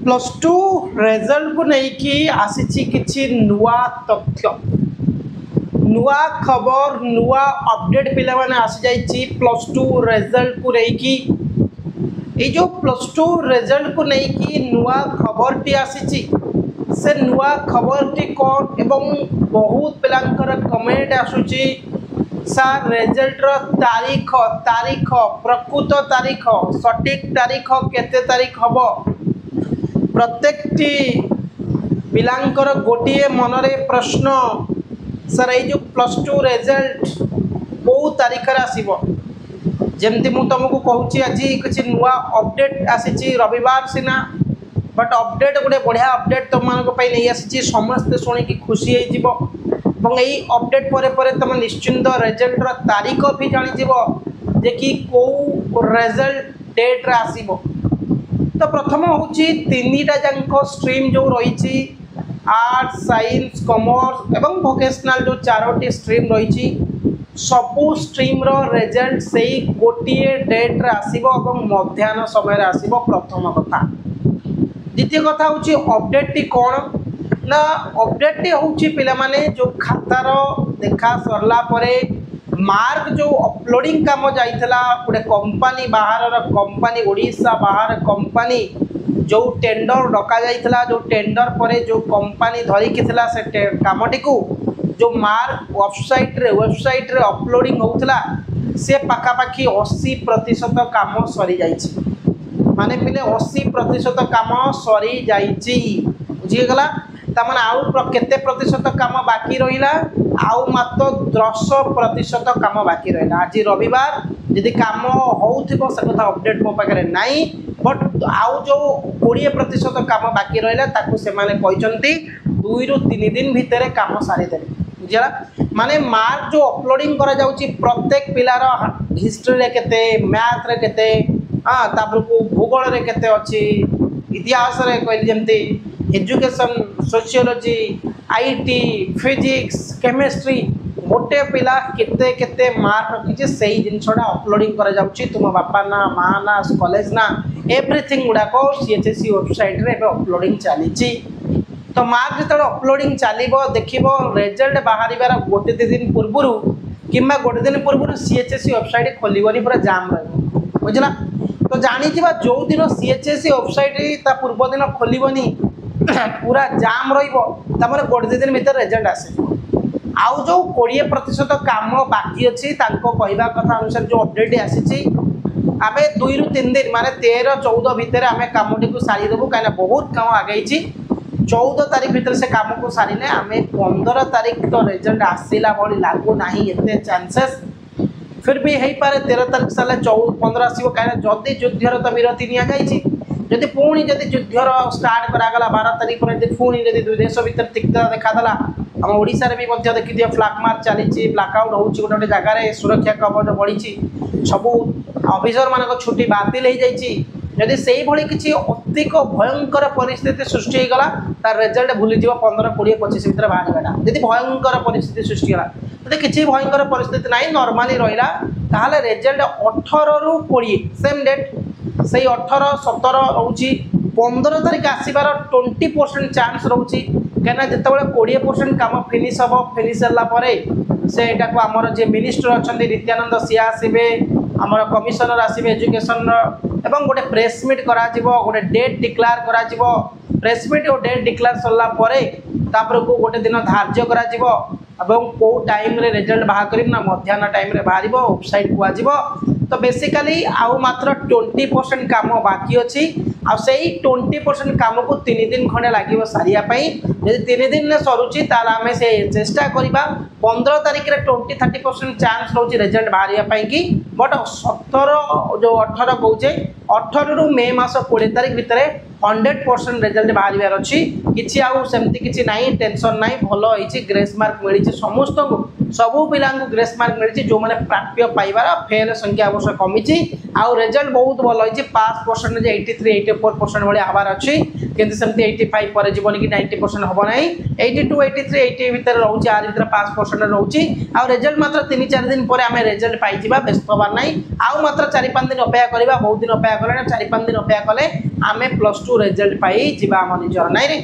plus two result को लेकिन आसी किछि नुआ तथ्य नुआ खबर नुआ अपडेट पिला माने आसी जाइछि प्लस टू रिजल्ट को लेकिन ये जो प्लस टू रिजल्ट को लेकिन नुआ खबर टी आसी से नुआ खबर टी कौन एवं बहुत पिलांकर कमेंट आसुची सार रिजल्ट रो तारीख तारीख प्रकृत तारीख सटीक तारीख केते तारीख हबो प्रत्येक पिलांकर गोटे मनरे प्रश्न सर ये जो प्लस टू रिजल्ट कौ तारीख आसब जमती मु तुमको कहूँ आज किसी नुआ अपडेट आसी रविवार सीना बट अपडेट गोटे बढ़िया अपडेट तुम नहीं आसी समस्ते शुणिकी खुशी हो यही अपडेट पर तुम निश्चिंत रिजल्ट तारीख भी जान जे कि कौ रिजल्ट डेट आसब तो प्रथम हूँ तीन टा जाक स्ट्रीम जो रही आर्ट्स साइंस कॉमर्स एवं वोकेशनल जो चारोटी स्ट्रीम रही सबू स्ट्रीम रो रिजल्ट से गोटे डेट आसब मध्याह्न समय आसब प्रथम कथा द्वितीय कथा हूँ अपडेट टी कौन ना अपडेट टी हूँ पिला माने जो खातार देखा सरला परे मार्क जो अपलोडिंग काम जाइथला गोटे कंपनी बाहर कंपनी ओडिशा बाहर कंपनी जो टेंडर डका जाइथला जो टेंडर परे जो कंपनी धरिकी थिला से कामटी को जो मार्क वेबसाइट रे अपलोडिंग होउथला से पाखापाखि 80% काम सरी जाइछि माने पिले 80% काम सरी जाइछि बुझीगला तमन आउ केते प्रतिशत काम बाकी रहिला आउ मात्र 10% काम बाकी रहिला आज रविवार यदि काम होउथिबो से कथा अपडेट मो पाखरे नाही बट आउ जो 20% काम बाकी रहिला ताकू से माने कहचंती 2 रु 3 दिन भितरे काम सारी देबे बुझला माने मार्क जो अपलोडिंग करा जाउची प्रत्येक पिलार हिस्ट्री रे केते मैथ रे केते हां तापर को भूगोल रे केते अछि इतिहास रे कहली जेमती education sociology IT physics chemistry गोटे पिला केते केते मार्क रखी से जिनसटा अपलोडिंग करा जाउची तुम बापा ना माँ ना कॉलेज ना एवरीथिंग गुड़ाक सीएचएससी वेबसाइट रे अपलोडिंग चली तो मार्क जो अपलोडिंग चलो देख रिजल्ट बाहर गोटे दिन पूर्व कि गोटे दिन पूर्व सीएचएससी वेबसाइट खोलनी पूरा जाम रही बुझला तो जानी जो दिन सीएचएससी वेबसाइट पूर्व दिन खोलनी पूरा जाम रही गोटे दिन भर रिजल्ट आसे आउ जो 20% काम बाकी अच्छी कहवा कथा अनुसार जो अपडेट आसी आम 2 रु 3 दिन माने 13-14 भितर आम कमटी को सारीदेबू कहीं बहुत काम आगे 14 तारीख भीतर से काम को सारिने आम 15 तारीख तो रिजल्ट आसला भाई लगुना एत चांसेस फिर भी हो पारे 13 तारीख सारे 15 आसो कहीं जदि युद्धर तो विरति नि जदि पुणी जदि युद्धर स्टार्ट करागला 12 तारीख पर पुणी जदि दुई देश भर तिक्तता देखादेला आम ओडिशा रे भी देखी दिए फ्लैग मार्च चली ब्लाकआउट हो गोटे गोटे जगार सुरक्षा कवच बढ़ी सबू अफिसर मान छुट्टी बातिल हो जाइए जदि से भाई किसी अधिक भयंकर परिस्थिति सृष्टि होगा तार रिजल्ट भूलीज 15-20-25 भितर बाहरटा जदि भयंकर परिस्थिति सृष्टि होगा जदि किसी भयंकर परिस्थिति ना नॉर्मली रहा ताहले रिजल्ट 18 रु 20 सेम डेट से 18-17 रोची 15 तारीख आसबार 20% चांस रोची कहीं जिते 20% काम फिनिश हम फिनिश है से यहाँ आमर जी मिनिस्टर अच्छा नित्यानंद सी आसबे आमर कमिशनर आसबे एजुकेशन एवं गोटे प्रेस मीट करा गोटे डेट डिक्लेयर करा प्रेस मीट और डेट डिक्लेयर सरला को गोटे दिन धार्य करा कौ टाइम रे रिजल्ट बाहर कर मध्याह्न टाइम रे बाहर वेबसाइट को तो बेसिकली आउ मात्र 20% काम बाकी अच्छी आई 20% काम को 3 दिन खंडे लगे सारियापाई जब 3 दिन सरुची आम से चेष्टा करवा 15 तारीख में 20-30% चांस रोचे रिजल्ट बाहर कि बट 17 जो 18 कहे 18 रु मे मास 20 तारीख भितर 100% रिजल्ट बाहर अच्छी किसी आमती किसी ना टेंशन ना भल ग्रेस मार्क मिली समस्त को सबू पिला ग्रेस मार्क मिली जो मैंने प्राप्य पाइबार फेल संख्या अवश्य कमी आउ रिजल्ट बहुत भल होती पास परसेंटेज 83-84% भाई हबार अच्छी किंतु सेमती 85 पर जीवन कि 90% हम ना 82-83 80 भितर रोचे आर भर पास परसेंट रोचे आउ रिजल्ट मात्र 3-4 दिन पर आम रिजल्ट पाई व्यस्त हबार ना आउ मात्र 4-5 दिन अपेक्षा करवा बहुत दिन अपेक्षा कले 4-5 दिन अपेक्षा कले आम +2 रिजल्ट पाई आम निजर नाई रे